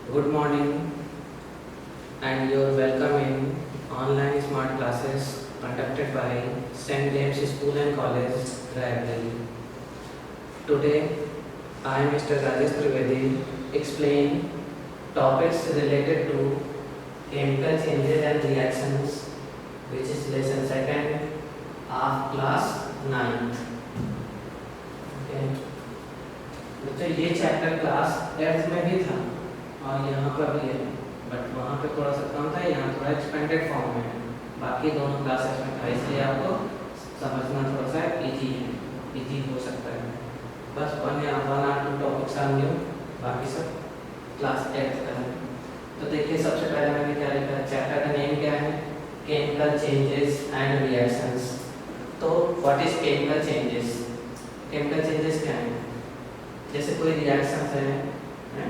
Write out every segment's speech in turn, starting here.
Good morning, and you're welcome in online smart classes conducted by St. James School and College, Raebareli. Today, I, Mr. Rajesh Trivedi, explain topics related to chemical changes and reactions, which is lesson second of class 9th. Okay. बच्चों ये chapter class 8th में भी था और यहाँ पर भी है, बट वहाँ पे थोड़ा सा कम था, यहाँ थोड़ा एक्सपेंडेड फॉर्म में है। बाकी दोनों क्लासेस में था, इसलिए आपको समझना थोड़ा सा इजी हो सकता है। बस 1 or 2 टॉपिक्स आर न्यू, बाकी सब क्लास 8th का है। तो देखिए, सबसे पहले मैंने क्या लिखा है, चैप्टर का नेम क्या है, केमिकल चेंजेस एंड रिएक्शंस। तो what is chemical changes? Chemical changes क्या है? जैसे कोई रिएक्शंस है,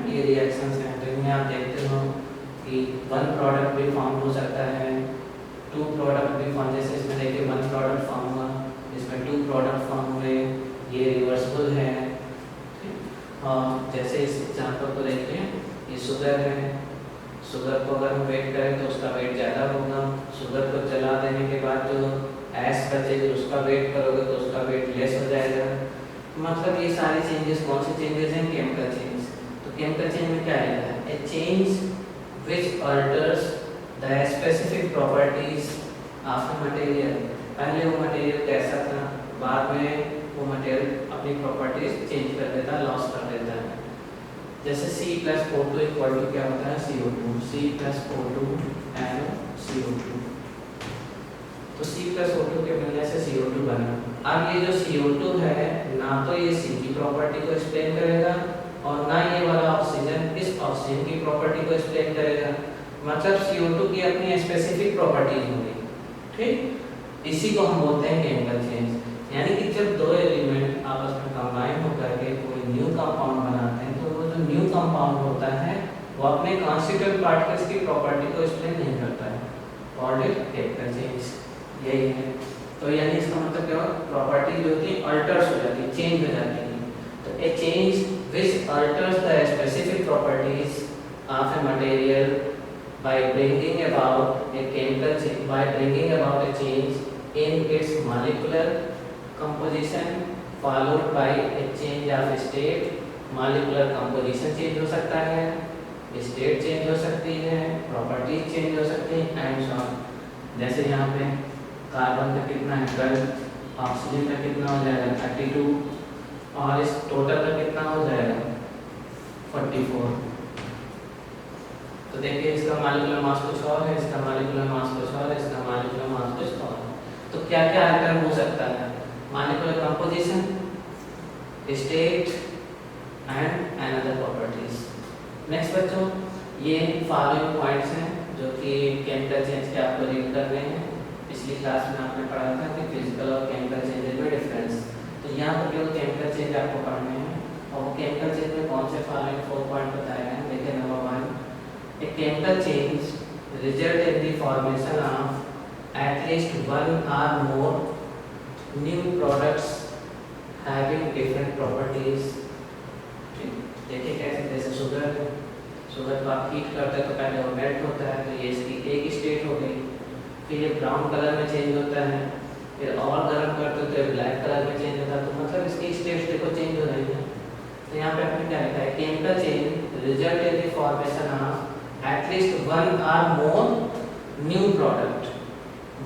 ये रिएक्शंस हैं, तो इनमें आप देखते हो कि 1 प्रोडक्ट भी फॉर्म हो सकता है, 2 प्रोडक्ट भी फॉर्म, जैसे इसमें देखिए 1 प्रोडक्ट फॉर्म हुआ, इसमें 2 प्रोडक्ट फॉर्म हुए, ये रिवर्सिबल है। और जैसे इस एग्जाम्पल को देखिए, ये शुगर है, शुगर को अगर हम वेट करें तो उसका वेट ज़्यादा होगा, शुगर को जला देने के बाद जो ऐश बचेगी उसका वेट करोगे तो उसका वेट लेस हो जाएगा। मतलब ये सारे चेंजेस कौन से चेंजेस हैं? Chemical change. तो केमिकल चेंज में क्या लिखा है? ए change which altars the specific properties of a material. पहले वो मटेरियल कैसा था, बाद में वो मटेरियल अपनी प्रॉपर्टीज चेंज कर देता है, लॉस कर देता है। जैसे C+O2 इक्वल टू क्या होता है? CO2। C+O2 and CO2। तो C+O2 के मिलने से CO2 बना। अब ये जो CO2 है, ना तो ये C की प्रॉपर्टी को एक्सप्लेन करेगा और ना ये वाला ऑक्सीजन इस ऑक्सीजन की प्रॉपर्टी को एक्सप्लेन करेगा। मतलब CO2 की अपनी स्पेसिफिक प्रॉपर्टीज होंगी, ठीक? इसी को हम बोलते हैं केमिकल चेंज। यानी कि जब 2 एलिमेंट आपस में कंबाइन होकर के कोई न्यू कंपाउंड बनाते हैं, तो वो जो न्यू कंपाउंड होता है वो अपने कॉन्स्टिट्यूएंट पार्टिकल्स की प्रॉपर्टी को एक्सप्लेन नहीं करता है, कॉल्ड इट केमिकल चेंज। यही है। तो यानी इसका मतलब क्या होगा, प्रॉपर्टी जो होती है अल्टर्स हो जाती है, चेंज हो जाती है। तो ए change which altars the specific properties of a material by bringing about a chemical change, by bringing about A change in its molecular composition followed by A change of state. Molecular composition change हो सकता है, state change हो सकती है, properties change हो सकती है and so on. जैसे यहाँ पे कार्बन का कितना है 12, ऑक्सीजन का कितना हो जाएगा 32 और इस टोटल का कितना हो जाएगा 44। तो देखिए, इसका मॉलिक्यूलर मास कुछ और है, इसका मॉलिक्यूलर मास कुछ और है, इसका मॉलिक्यूलर मास कुछ और है। तो क्या क्या अल्टर हो सकता है? Molecular composition, state and another properties. Next बच्चों, ये फॉलोइंग पॉइंट्स हैं जो कि केमिकल चेंज के आपको रीड करने हैं। पिछली क्लास में आपने पढ़ा था कि फिजिकल और केमिकल चेंजेस में डिफरेंस। तो यहाँ पर केवल केमिकल चेंज आपको पढ़ने हैं, और वो केमिकल चेंज में कौन से फॉलोइंग 4 पॉइंट बताए गए हैं। देखिए, number 1, a chemical change result in the formation of at least 1 or more new products having different properties. देखिए कैसे, जैसे शुगर को आप हीट करते हैं तो पहले वो मेल्ट होता है, तो ये इसकी एक स्टेट हो गई, फिर ये ब्राउन कलर में चेंज होता है, फिर और गर्म करते हो तो ब्लैक कलर में चेंज होता है। तो मतलब इसकी स्टेट्स देखो चेंज हो रही है। तो यहाँ पे आपने क्या लिखा है, chemical change result in the formation of at least 1 or more new product,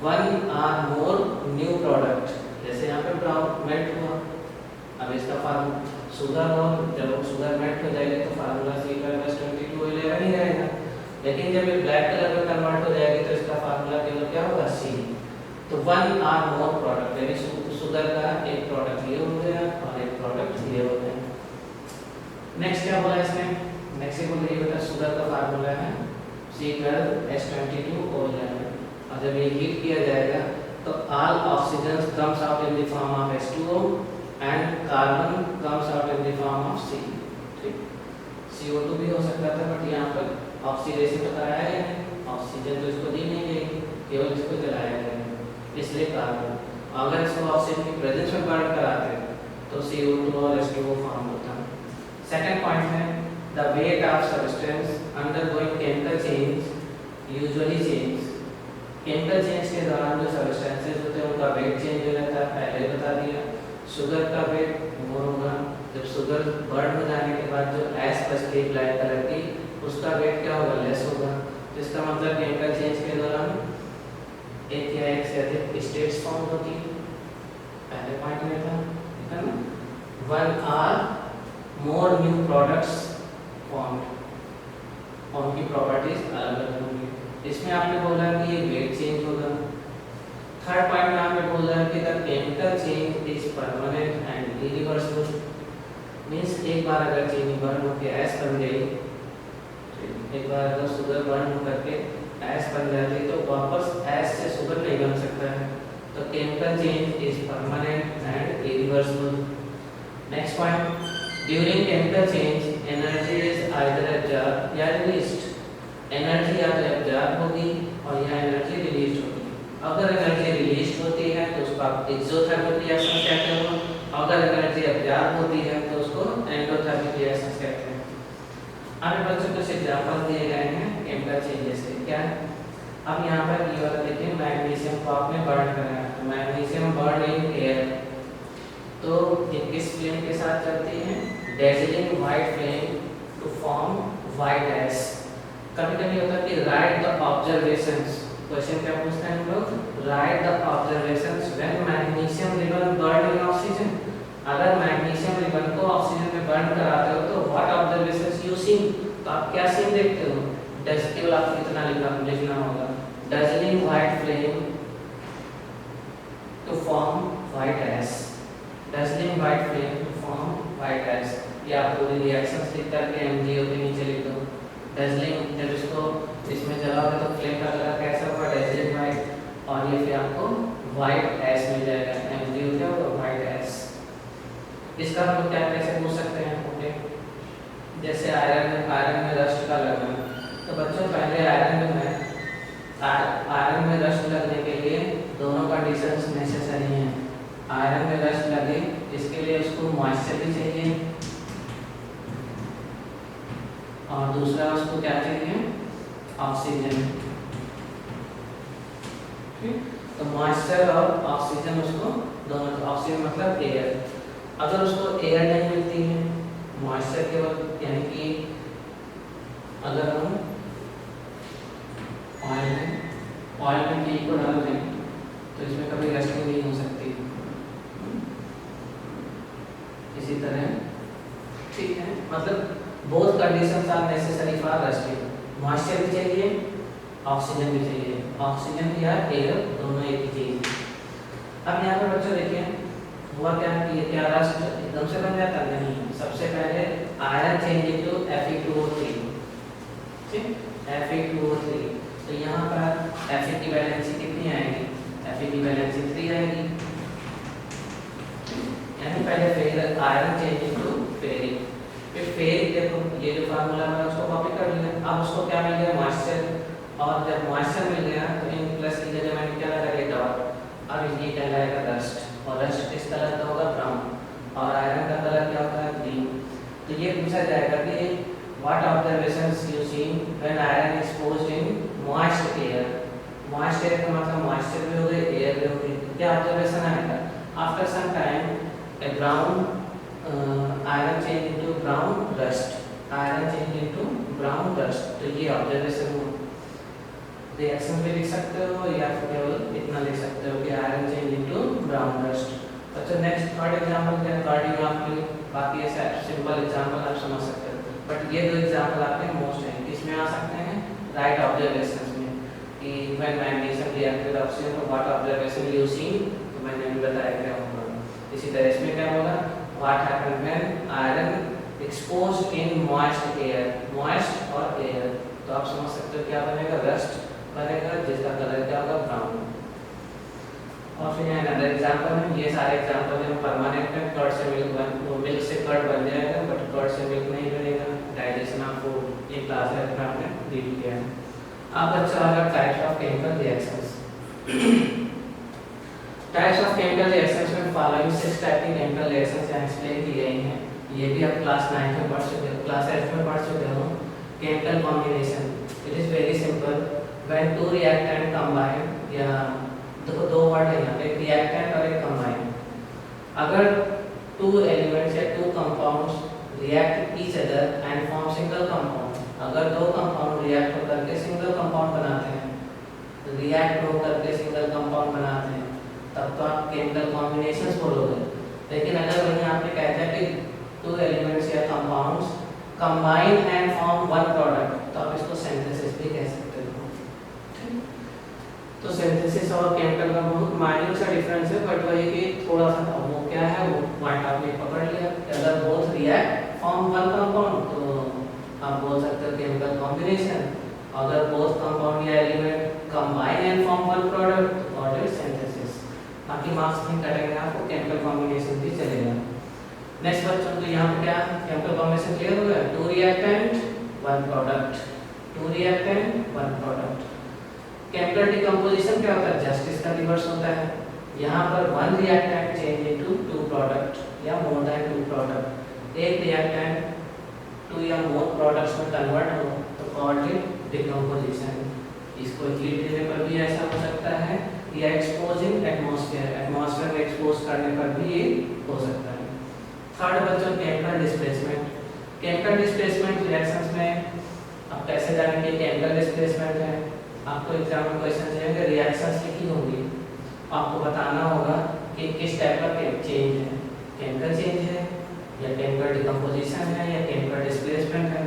1 or more new product. जैसे यहाँ पे ब्राउन मेल्ट हुआ, अब इसका फार्मूला शुगर हो, जब शुगर मेल्ट हो जाएगी तो फार्मूला C+2211 ही रहेगा। लेकिन जब ये ब्लैक कलर में कन्वर्ट हो जाएगी तो इसका फार्मूला केवल क्या होगा, C। तो 1 or more प्रोडक्ट, यानी शुगर का एक प्रोडक्ट ये हो गया और एक प्रोडक्ट ये हो गया। नेक्स्ट क्या बोला इसमें, नेक्स्ट ये बोल रही है शुगर का फार्मूला है C12H22O11, और जब ये हीट किया जाएगा तो all oxygen comes out in the form of H2O and carbon comes out in the form of C। ठीक, CO2 भी हो सकता था, बट यहाँ पर ऑक्सीडेशन तो कराया है, ऑक्सीजन तो इसको दी नहीं गई, केवल इसको जलाया गया, इसलिए कार्बन। अगर इसको ऑक्सीजन की प्रेजेंस में बर्न कराते तो CO2 और H2O फॉर्म होता। सेकंड पॉइंट है the weight of substance undergoing chemical change usually change. Chemical change के दौरान जो सब्सटेंसेस होते हैं उनका वेट चेंज हो जाता है, पहले बता दिया। शुगर का वेट मोर होगा, जब शुगर बर्न हो जाने के बाद जो एस बचती है ब्लैक कलर की, उसका वेट क्या होगा, लेस होगा। तो इसका मतलब केमिकल चेंज के दौरान एक या एक से अधिक स्टेट्स फॉर्म होती है, पहले पॉइंट में था, ठीक है ना। One or more new products formed, उनकी प्रॉपर्टीज अलग अलग होंगी। इसमें आपने बोला कि ये वेट चेंज होगा। थर्ड पॉइंट में आपने बोला कि the chemical change is permanent and irreversible, means एक बार अगर चीनी बर्न होकर एस बन गई, एक बार अगर शुगर बर्न होकर के एस बन जाती तो वापस एस से शुगर नहीं बन सकता है। तो chemical change is permanent and irreversible. Next point, during chemical change energy is either absorb या रिलीज्ड। एनर्जी या तो एब्जॉर्ब होगी और या एनर्जी रिलीज होगी। अगर एनर्जी रिलीज होती है तो उसको आप एक्सोथर्मिक रिएक्शन कहते हो, अगर एनर्जी एब्जॉर्ब होती है तो उसको एंडोथर्मिक रिएक्शन कहते हैं। अब बच्चों कुछ एग्जांपल दिए गए हैं केमिकल चेंजेस के। क्या अब यहाँ पर ये वाला देखिए, मैग्नीशियम को आपने बर्न करना है, मैग्नीशियम बर्न इन एयर, तो ये किस फ्लेम के साथ चलती है, dazzling white flame to form white ash. कभी कभी होता है कि राइट द ऑब्जर्वेशंस, क्वेश्चन क्या पूछते हैं हम लोग, right the observations when magnesium ribbon burn in oxygen. अगर मैग्नीशियम रिबन को ऑक्सीजन में बर्न कराते हो तो व्हाट ऑब्जर्वेशंस यू सी, तो आप क्या सीन देखते हो, केवल आपको इतना लिखना होगा, dazzling white flame to form white ash, dazzling white flame to form white ash. या आप पूरी रिएक्शंस लिख करके एमजीओ के नीचे लिख दो। डजलिंग, जब इसको इसमें जलाओगे तो फ्लेम का कलर कैसा होगा, डजलिंग व्हाइट, और ये फिर आपको व्हाइट एश मिल जाएगा, एमजीओ क्या होगा, व्हाइट एश। इसका हम लोग क्या कैसे पूछ सकते हैं, ओके, जैसे आयरन में रस्ट का लगना, तो बच्चों पहले आयरन में रस्ट लगने के लिए दोनों कंडीशंस नेसेसरी हैं। आयरन में रस्ट लगे इसके लिए उसको मॉइस्चर भी चाहिए और दूसरा उसको क्या चाहिए, ऑक्सीजन। तो मॉइस्चर और ऑक्सीजन, उसको दोनों, ऑक्सीजन मतलब एयर। अगर उसको एयर नहीं मिलती है, मॉइस्चर केवल, यानी कि अगर हम ऑयल में घी को डाल दें तो इसमें कभी रस्टिंग नहीं हो सकती, इसी तरह, ठीक है। मतलब both conditions are necessary for rusting, moisture भी चाहिए, ऑक्सीजन भी चाहिए, ऑक्सीजन या एयर दोनों एक ही चीज। अब यहाँ पर बच्चों देखिए हुआ क्या कि क्या रस्ट एकदम से बन जाता नहीं, सबसे पहले आयरन चेंज इनटू Fe2O3, ठीक, Fe2O3। तो यहाँ पर Fe की वैलेंसी कितनी आएगी, Fe की वैलेंसी 3 आएगी, यानी पहले फेर आयरन चेंज इनटू फेरिक, फिर फेरिक, देखो ये जो फार्मूला है उसको कॉपी कर लिया। अब उसको क्या मिल गया, मॉइस्चर, और जब मॉइस्चर मिल गया तो इन प्लस की जगह मैंने क्या लगा दिया, डॉट। अब ये कहलाएगा रस्ट, और रस्ट किस कलर का होगा, ब्राउन, और आयरन का कलर क्या होता है, ग्रीन। तो ये पूछा जाएगा कि what observations you seen when iron is exposed in moist air. Moist air का मतलब मॉइस्चर भी हो गए, एयर भी हो गई, क्या ऑब्जर्वेशन आएगा, after some time a brown iron change into brown rust, iron change into brown rust. तो ये ऑब्जर्वेशन हो, रिएक्शन भी लिख सकते हो या फिर केवल इतना लिख सकते हो कि iron change into brown rust. अच्छा नेक्स्ट थर्ड एग्जांपल के अकॉर्डिंग आपके बाकी ऐसे सिंपल एग्जांपल आप समझ सकते हो, बट ये दो एग्जांपल आपके मोस्ट हैं, किसमें आ सकते हैं, राइट ऑब्जर्वेशंस में, कि when magnesium react with oxygen तो व्हाट ऑब्जर्वेशन यू सीन, तो मैंने अभी बताया क्या होगा। इसी तरह इसमें क्या होगा, what happened when iron exposed in moist air, moist और एयर, तो आप समझ सकते हो क्या बनेगा, रस्ट बनेगा जिसका कलर क्या होगा, ब्राउन। और फिर यहाँ अदर एग्जांपल है, ये सारे एग्जांपल हैं परमानेंट में, कर्ड से मिल्क वो मिल्क से कर्ड बन जाएगा, बट कर्ड से मिल्क नहीं बनेगा, डाइजेशन ऑफ फूड, ये क्लास में आपने डील किया है। अब बच्चों अगर types of chemical reactions, types of chemical reactions में फॉलोइंग 6 टाइप की केमिकल रिएक्शंस यहाँ एक्सप्लेन की गई हैं। ये भी आप क्लास 9 में पढ़ चुके हो, क्लास 8 में पढ़ चुके हो। Chemical combination, it is very simple. When two reactant combine, या देखो दो वर्ड है यहाँ पे, एक रिएक्टेंट और एक कंबाइन। अगर टू एलिमेंट्स या two compounds react each other and form single compound, अगर दो कंपाउंड रिएक्ट होकर के सिंगल कंपाउंड बनाते हैं, रिएक्ट होकर के सिंगल कंपाउंड बनाते हैं, तब तो आप केमिकल कॉम्बिनेशंस बोलोगे। लेकिन अगर वहीं आपने कहते हैं कि टू एलिमेंट्स या compounds combine and form one product, तो आप इसको सिंथेसिस भी कह सकते हो। ठीक, तो सिंथेसिस और केमिकल का बहुत माइन्यूट सा डिफरेंस है, बट वही कि थोड़ा सा वो क्या है वो पॉइंट आपने पकड़ लिया। अगर both react form one compound तो आप बोल सकते हो केमिकल कॉम्बिनेशन। अगर बोथ कंपाउंड या element combine and form one product, what is synthesis. बाकी मार्क्स नहीं कटेंगे आपको, केमिकल कॉम्बिनेशन भी चलेगा। नेक्स्ट बच्चों तो यहाँ पे क्या केमिकल कॉम्बिनेशन क्लियर हो गया। Two reactant one product, two reactant one product. Chemical decomposition क्या होता है, जस्ट इसका रिवर्स होता है। यहाँ पर one reactant change into two product या मोर देन टू प्रोडक्ट। एक रिएक्टेंट टू या मोर प्रोडक्ट्स में कन्वर्ट हो तो कॉल्ड इट डिकम्पोजिशन। इसको हीट देने पर भी ऐसा हो सकता है, या एक्सपोजिंग एटमॉस्फेयर, एटमॉस्फेयर में एक्सपोज करने पर भी ये हो सकता है। थर्ड बच्चों chemical displacement. Chemical displacement reactions में आप कैसे जानेंगे केमिकल डिस्प्लेसमेंट है। आपको एग्जाम में क्वेश्चन देंगे, रिएक्शंस लिखी होंगी, आपको बताना होगा कि किस टाइप का चेंज है, केमिकल चेंज है या केमिकल डिकम्पोजिशन है या केमिकल डिस्प्लेसमेंट है।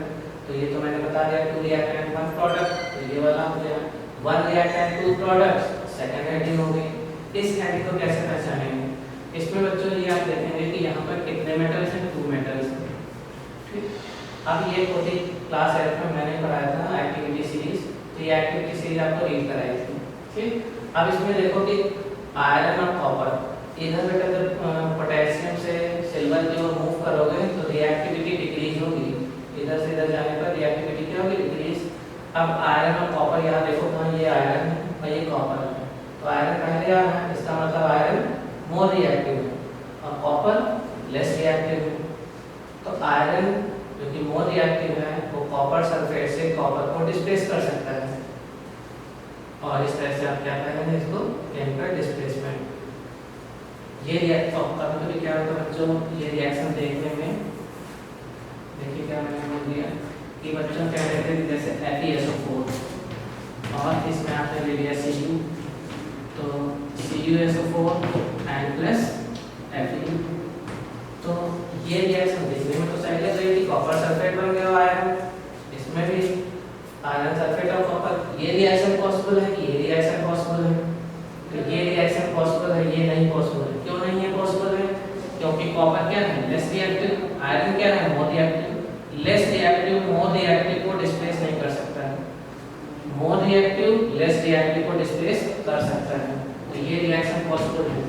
तो ये तो मैंने बता दिया, टू रिएक्टेंट वन प्रोडक्ट, तो ये वाला हो गया। One reactant two products, second heading हो गई। इस हेडिंग को कैसे पहचानेंगे, इसमें बच्चों ये आप देखेंगे कि यहाँ पर कितने मेटल्स हैं, टू मेटल्स हैं। ठीक, अब ये होती क्लास 8 में मैंने पढ़ाया था एक्टिविटी सीरीज, तो ये एक्टिविटी सीरीज आपको रीड कराई थी। ठीक, अब इसमें देखो कि आयरन और कॉपर, इधर बेटा जब पोटेशियम से सिल्वर की ओर मूव करोगे तो रिएक्टिविटी डिक्रीज होगी, इधर से इधर जाने पर रिएक्टिविटी क्या होगी, डिक्रीज। अब आयरन और कॉपर यहाँ देखो कहाँ, ये आयरन है और ये कॉपर है, तो आयरन पहले आ रहा है, इसका मतलब आयरन मोर रिएक्टिव है और कॉपर लेस रिएक्टिव है। तो आयरन जो कि मोर रिएक्टिव है वो कॉपर सल्फेट से कॉपर को डिस्प्लेस कर सकता है, और इस तरह से आप क्या कहेंगे इसको, केमिकल डिस्प्लेसमेंट। ये रिएक्शन कभी क्या होता है बच्चों, ये रिएक्शन देखने में देखिए क्या मैंने बोल दिया कि बच्चों क्या कहते हैं, जैसे FeSO4 और इसमें आपने ले लिया Cu, तो CuSO4 एंड प्लस Fe। तो ये रिएक्शन देखने में तो सही लग रही है, कॉपर सल्फेट बन गया आयरन, इसमें भी आयरन सल्फेट और कॉपर। ये रिएक्शन पॉसिबल है कि ये रिएक्शन पॉसिबल है, तो ये रिएक्शन पॉसिबल है, ये नहीं पॉसिबल है। क्यों नहीं है पॉसिबल है, क्योंकि कॉपर क्या है, लेस रिएक्टिव, आयरन क्या है, more reactive. Less reactive more reactive को डिस्प्लेस नहीं कर सकता है, मोर रिएक्टिव लेस रिएक्टिव को डिस्प्लेस कर सकता है, तो ये रिएक्शन पॉसिबल है।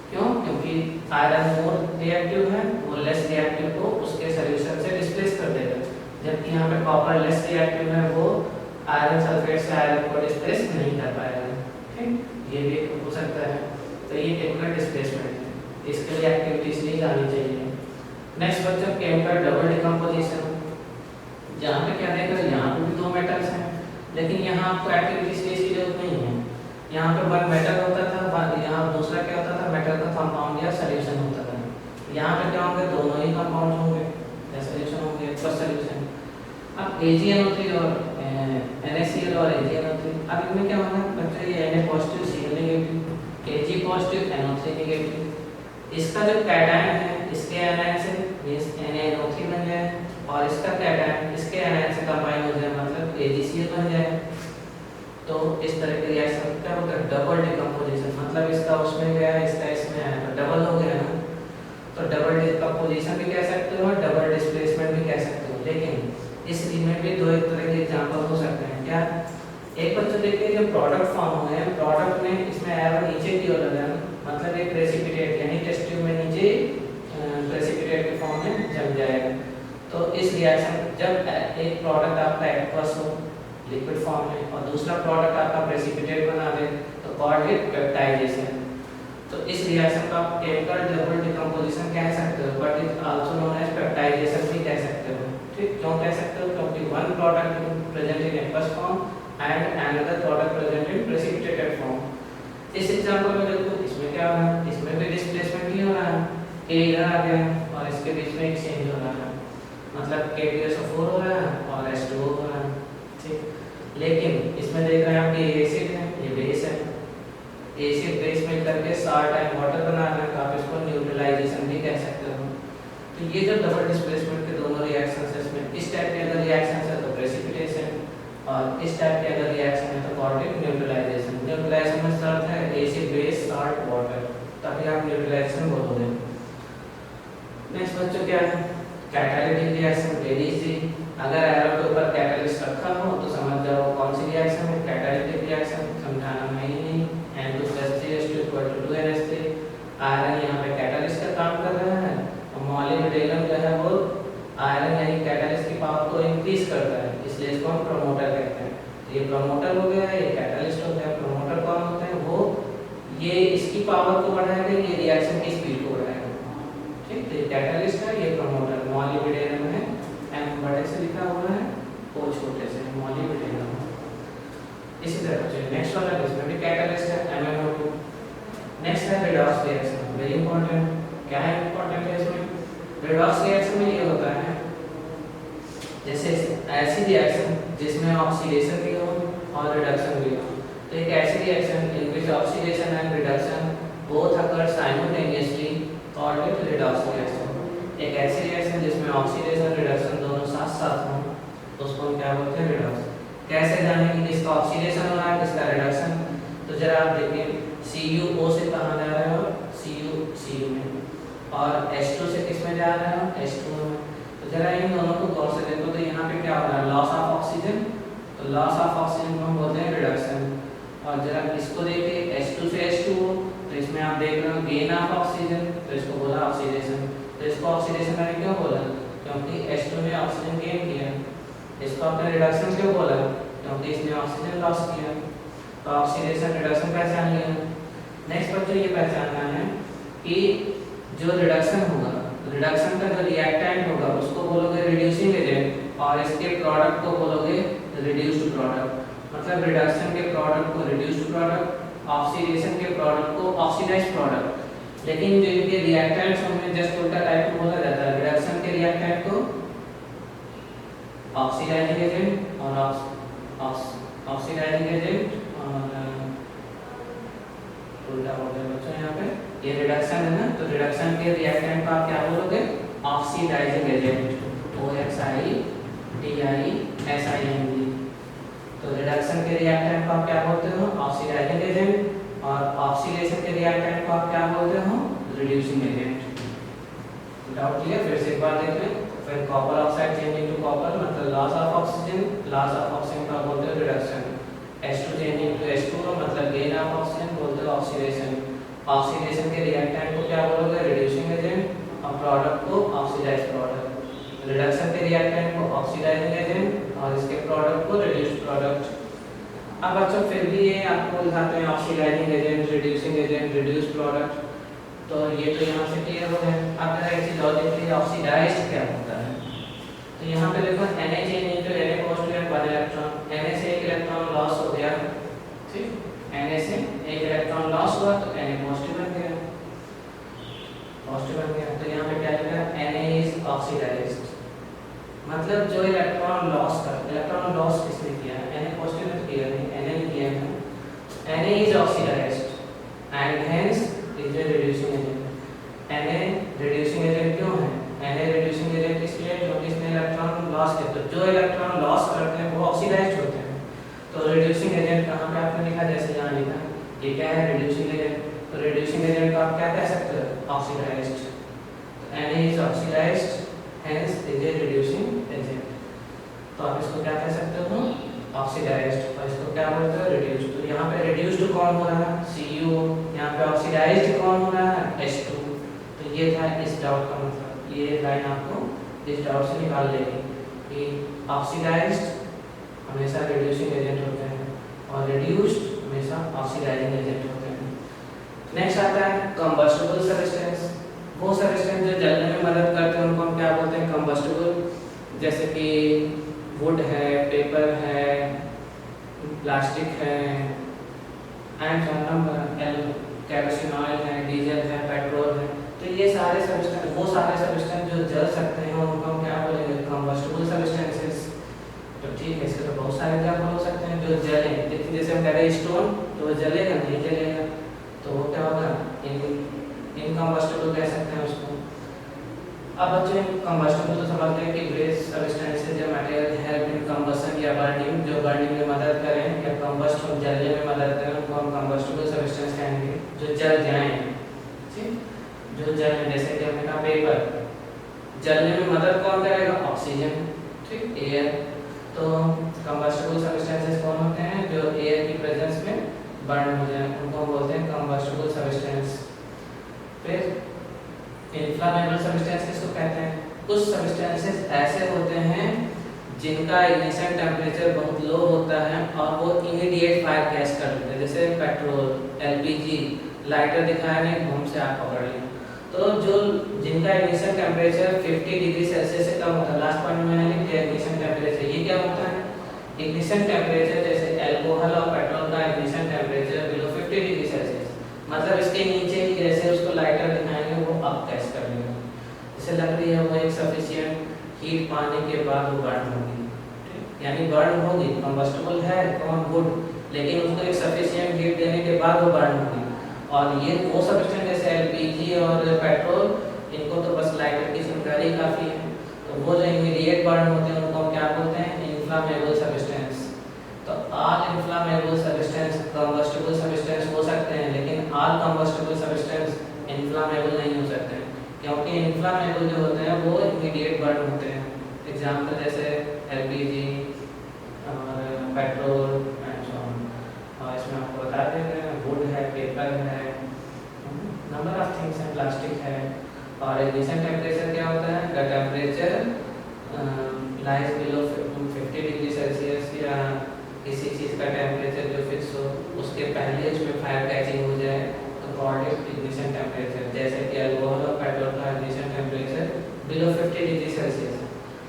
क्यों, क्योंकि आयरन मोर रिएक्टिव है, वो लेस रिएक्टिव को उसके सॉल्यूशन से डिस्प्लेस कर देगा, जबकि यहाँ पे कॉपर लेस रिएक्टिव है, वो आयरन सल्फेट से आयरन को डिस्प्लेस नहीं कर पाएगा। ठीक, ये भी हो सकता है, तो ये केमिकल डिस्प्लेसमेंट है, इसके लिए एक्टिविटीज नहीं जानी चाहिए। नेक्स्ट बच्चों केमिकल डबल डिकम्पोजिशन, जहाँ पे क्या देखा, यहाँ पे भी दो मेटल्स हैं, लेकिन यहाँ आपको एक्टिविटीज की जरूरत नहीं है। यहाँ पे वन मेटल होता था, यहाँ दूसरा क्या होता था, मेटल का कंपाउंड या सोल्यूशन होता था। यहाँ पे क्या होंगे, दोनों ही कंपाउंड होंगे या सोल्यूशन होंगे, फर्स्ट सोल्यूशन। अब AgNO3 और NaCl और AgNO3, अब इनमें क्या होगा बच्चों, ये Na positive Cl negative, Ag positive NO3 negative. इसका जो कैटायन है इसके एनायन से ये NaNO3 बन जाए, और इसका कैटायन इसके एनायन से कंबाइन हो जाए, मतलब AgCl बन जाए। तो इस तरह के रिएक्शन क्या होता है, डबल डिकम्पोजिशन, मतलब इसका उसमें गया इसका इसमें आया तो डबल हो गया ना। तो डबल डिकम्पोजिशन भी कह सकते हो, डबल डिस्प्लेसमेंट भी कह सकते हो, लेकिन इस में भी दो एक तरह के एग्जांपल हो सकते हैं। क्या, एक बच्चों देखिए जो प्रोडक्ट फॉर्म हुए हैं, प्रोडक्ट में इसमें एरो नीचे की ओर लगा, मतलब एक प्रेसिपिटेट यानी टेस्ट ट्यूब में नीचे प्रेसिपिटेट के फॉर्म में जम जाएगा। तो इस रिएक्शन जब एक प्रोडक्ट आपका एक्वस हो लिक्विड फॉर्म में और दूसरा प्रोडक्ट आपका प्रेसिपिटेट बना दे तो कॉल्ड इट पेप्टाइजेशन। तो इस रिएक्शन को आप केमिकल डबल डिकम्पोजिशन कह सकते हो, but it also known as peptization भी कह सकते हो। ठीक, क्यों कह सकते हो? क्योंकि one product present in aqueous form and another product present in precipitated form. इस एग्जांपल में देखो, इसमें क्या हो रहा है, इसमें भी डिस्प्लेसमेंट ही हो रहा है, ए इधर आ गया और इसके बीच में एक चेंज हो रहा है, मतलब K2SO4 हो रहा है और H2O हो रहा है। ठीक, लेकिन इसमें देख रहे हैं आप, ये एसिड है, ये बेस है, एसिड बेस मिलकर के साल्ट एंड वाटर बना रहे हैं, तो आप इसको न्यूट्रलाइजेशन भी कह सकते हो। तो ये जो डबल डिस्प्लेसमेंट के दोनों रिएक्शंस है, इसमें इस टाइप के अगर रिएक्शंस है तो प्रेसिपिटेशन, और इस टाइप के अगर रिएक्शन है तो कॉल्ड इट न्यूट्रलाइजेशन। न्यूट्रलाइजेशन में शर्त है एसिड बेस साल्ट वाटर, तभी आप न्यूट्रलाइजेशन बोलोगे। नेक्स्ट बच्चों क्या है, कैटालिटिक रिएक्शन। वेरी इजी, अगर एरो के ऊपर कैटलिस्ट रखा हो तो समझ जाओ कौन सी रिएक्शन है, कैटालिटिक रिएक्शन। समझाना मैं ही नहीं, N2+3H2 = 2NH3। आयरन यहाँ पे कैटलिस्ट का काम कर रहा है और मॉलिब्डेनम जो है वो आयरन यानी कैटलिस्ट की पावर को इंक्रीज करता है, इसलिए इसको हम प्रमोटर कहते हैं। तो ये प्रमोटर हो गया, ये कैटलिस्ट हो गया। प्रमोटर कौन होते हैं? वो ये इसकी पावर को बढ़ाएगा, ये रिएक्शन की स्पीड को बढ़ाएगा। ठीक, तो ये कैटलिस्ट है, ये प्रमोटर। मॉलिब्डेनम है, एम बड़े से लिखा हुआ है, ओ छोटे से, मॉलिब्डेनम। इसी तरह से नेक्स्ट वाला इसमें भी कैटलिस्ट है, MnO2। नेक्स्ट है रेडॉक्स रिएक्शन, वेरी इंपॉर्टेंट। क्या है इंपॉर्टेंट है इसमें? रेडॉक्स रिएक्शन में ये होता है जैसे ऐसी रिएक्शन जिसमें ऑक्सीडेशन भी हो और रिडक्शन भी हो। तो एक ऐसी reaction in which oxidation and reduction both occur simultaneously called it redox reaction. एक ऐसी रिएक्शन जिसमें ऑक्सीडेशन रिडक्शन दोनों साथ साथ हों तो उसको हम क्या बोलते हैं? रिडॉक्स। कैसे जानेंगे किसका ऑक्सीडेशन हो रहा है किसका रिडक्शन? तो जरा आप देखिए, CuO से कहाँ जा रहे हो? Cu में, और H2 से किस में जा रहे हो? H2 में। तो जरा इन दोनों को गौर से देखो, तो यहाँ पे क्या हो रहा है? Loss of oxygen. तो लॉस ऑफ ऑक्सीजन को हम बोलते हैं रिडक्शन। और जरा इसको देखिए, H2 से H2O, तो इसमें आप देख रहे हो गेन ऑफ ऑक्सीजन, तो इसको बोला ऑक्सीडेशन। तो इसको ऑक्सीडेशन मैंने क्यों बोला? क्योंकि H2 ने ऑक्सीजन गेन किया। इसको आपने रिडक्शन क्यों बोला? क्योंकि इसने ऑक्सीजन लॉस किया। तो ऑक्सीडेशन रिडक्शन पहचान लिया। नेक्स्ट बच्चों ये पहचानना है कि जो रिडक्शन होगा, रिडक्शन का जो रिएक्टेंट होगा उसको बोलोगे रिड्यूसिंग एजेंट, और इसके प्रोडक्ट को बोलोगे रिड्यूस्ड प्रोडक्ट। मतलब रिडक्शन के प्रोडक्ट को रिड्यूस्ड प्रोडक्ट, ऑक्सीडेशन के प्रोडक्ट को ऑक्सीडाइज्ड प्रोडक्ट। लेकिन जो इनके रिएक्टेंट्स होंगे जस्ट उल्टा टाइप को बोला जाता है। रिडक्शन के रिएक्टेंट को ऑक्सीडाइजिंग एजेंट और ऑक्सीडाइजिंग एजेंट, और उल्टा हो गया बच्चों यहाँ पे, ये रिडक्शन है ना, तो रिडक्शन के रिएक्टेंट को आप क्या बोलोगे? Oxidising agent, OXIDISING। तो रिडक्शन के रिएक्टेंट को आप क्या बोलते हो? ऑक्सीडाइजिंग एजेंट, और ऑक्सीडेशन के रिएक्टेंट को आप क्या बोलते हो? Reducing agent. Doubt clear? फिर से एक बार देख लें। फिर copper oxide changing to copper मतलब loss of oxygen, loss of oxygen का बोलते हो reduction. H2 changing to H2O मतलब गेन ऑफ ऑक्सीजन, बोलते हो ऑक्सीडेशन। ऑक्सीडेशन के रिएक्टेंट को क्या बोलोगे? रिड्यूसिंग एजेंट, और प्रोडक्ट को ऑक्सीडाइज्ड प्रोडक्ट। रिडक्शन के रिएक्टेंट को ऑक्सीडाइजिंग एजेंट और इसके प्रोडक्ट को रिड्यूस्ड प्रोडक्ट। अब बच्चों फिर भी ये आपको दिखाते हैं oxidising agent, reducing agent, reduced product, तो ये तो यहाँ से क्लियर हो गया। अब जरा एक चीज और देखिए, ऑक्सीडाइज्ड क्या होता है? तो यहाँ पे देखो Na change into Na positive 1 electron, Na से एक इलेक्ट्रॉन लॉस हो गया। ठीक, Na से एक इलेक्ट्रॉन लॉस हुआ तो Na पॉजिटिव बन गया, पॉजिटिव बन गया। तो यहाँ पे क्या लिखा है? Na is oxidised. मतलब जो इलेक्ट्रॉन लॉस कर, इलेक्ट्रॉन लॉस किसने किया? Na पॉजिटिव ने किया नहीं, Na ने किया है। Na is oxidised and hence is a reducing agent. Na reducing agent क्यों है? Na रिड्यूसिंग एजेंट इसलिए क्योंकि इसने इलेक्ट्रॉन लॉस किया। तो जो इलेक्ट्रॉन लॉस करते हैं वो ऑक्सीडाइज्ड होते हैं। तो रिड्यूसिंग एजेंट कहाँ पे आपने लिखा? जैसे यहाँ लिखा, ये क्या है? Reducing agent. तो रिड्यूसिंग एजेंट को आप क्या कह सकते हो? ऑक्सीडाइज्ड। तो Na is oxidised hence is a reducing agent. तो आप इसको क्या कह सकते हो? ऑक्सीडाइज्ड। और इसको क्या बोलते हो? रिड्यूस्ड। तो यहाँ पे रिड्यूस्ड कौन हो रहा है? Cu। यहाँ पे ऑक्सीडाइज्ड कौन हो रहा है? H2। तो ये था इस डाउट का मतलब। ये लाइन आपको इस डाउट से निकाल लेगी कि ऑक्सीडाइज्ड हमेशा रिड्यूसिंग एजेंट होते हैं और रिड्यूस्ड हमेशा ऑक्सीडाइजिंग एजेंट होते हैं। नेक्स्ट आता है कंबस्टिबल सब्सटेंस। वो सब्सटेंस जो जलने में मदद करते हैं उनको हम क्या बोलते हैं, कंबस्टिबल। जैसे कि वुड है, पेपर है, प्लास्टिक है, एंड कैरोसिन ऑयल है, डीजल है, पेट्रोल है। तो ये सारे सब्सटेंस, वो सारे सब्सटेंस जो जल सकते हैं उनको हम क्या बोलेंगे, कंबस्टिबल सब्सटेंसेस। तो ठीक है, इसके तो बहुत सारे एग्जाम्पल हो सकते हैं जो जले। जैसे हम कह रहे हैं स्टोन, तो वो जलेगा नहीं, जलेगा तो वो क्या होगा, इनकम्बस्टिबल कह सकते हैं उसको। अब बच्चे कंबस्टिबल तो समझ गए कि वेस्ट सब्सटेंसेस या मटेरियल हेल्प इन कंबशन या बर्निंग, जो बर्निंग में मदद करें या कंबस्ट हो, जलने में मदद करें, उनको हम कंबस्टिबल सब्सटेंस कहेंगे, जो जल जाएं। ठीक, जो जलने, जैसे कि हमने कहा पेपर, जलने में मदद कौन करेगा, ऑक्सीजन, ठीक, एयर। तो कंबस्टिबल सब्सटेंसेस कौन होते हैं, जो एयर की प्रेजेंस में बर्न हो जाए, उनको हम बोलते हैं कंबस्टिबल सब्सटेंस। फिर इन्फ्लामेबल सब्सटेंस किसको कहते हैं, कुछ सब्सटेंसेस ऐसे होते हैं जिनका इग्निशन टेम्परेचर बहुत लो होता है और वो इमीडिएट फायर कैच कर लेते हैं। जैसे पेट्रोल, एलपीजी, लाइटर दिखाया नहीं, घूम से आग पकड़ लिया। तो जो जिनका इग्निशन टेम्परेचर 50 डिग्री सेल्सियस से कम होता है, लास्ट पॉइंट में मैंने लिख दिया इग्निशन टेम्परेचर, ये क्या होता है, इग्निशन टेम्परेचर जैसे अल्कोहल और पेट्रोल का ignition temperature below 50 degree Celsius, मतलब इसके नीचे ही जैसे उसको लाइटर दिखाएंगे वो अप कैच कर लेगा। जैसे लग रही है वो एक सफिशिएंट हीट पाने के बाद वो बर्न होगी, यानी बर्न होगी, कंबस्टिबल है कौन, वुड, लेकिन उसको एक सफिशिएंट हीट देने के बाद वो बर्न होगी। और ये वो सब्सटेंस जैसे एलपीजी और पेट्रोल, इनको तो बस लाइटर की चिंगारी काफ़ी है। तो वो जो इमीडिएट बर्न होते हैं उनको हम क्या बोलते हैं, इन्फ्लामेबल सब्सटेंस। तो all inflammable substance combustible substance हो सकते हैं, लेकिन ऑल कंबस्टिबल सब्सटेंस इन्फ्लामेबल नहीं हो सकते, क्योंकि इन्फ्लामेबल जो होते हैं वो इमीडिएट बर्न होते हैं। एग्जाम्पल जैसे एलपीजी और पेट्रोल एंड सो ऑन। और इसमें आपको बता देते हैं वुड है, पेपर है, नंबर ऑफ थिंग्स हैं, प्लास्टिक है। और इग्निशन टेम्परेचर क्या होता है, the temperature lies below 50 degree Celsius, या किसी चीज़ का टेम्परेचर जो फिक्स हो उसके पहले उसमें फायर कैचिंग हो जाए, तो कॉल्ड इग्निशन टेम्परेचर। जैसे कि अल्कोहल और पेट्रोल का ignition temperature below 50 degree Celsius,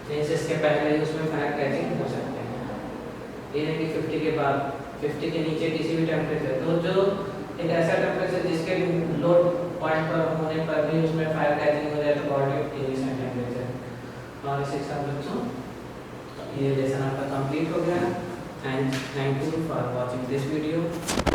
means इसके पहले ही उसमें फायर कैचिंग हो सकते हैं। ये है कि 50 के बाद, 50 के नीचे किसी भी टेम्परेचर, तो जो एक ऐसा टेम्परेचर जिसके लो पॉइंट पर होने पर भी उसमें फायर कैचिंग हो जाए तो कॉल्ड इग्निशन टेम्परेचर। और इसी के साथ बच्चों ये लेसन आपका कंप्लीट हो गया। And thank you for watching this video.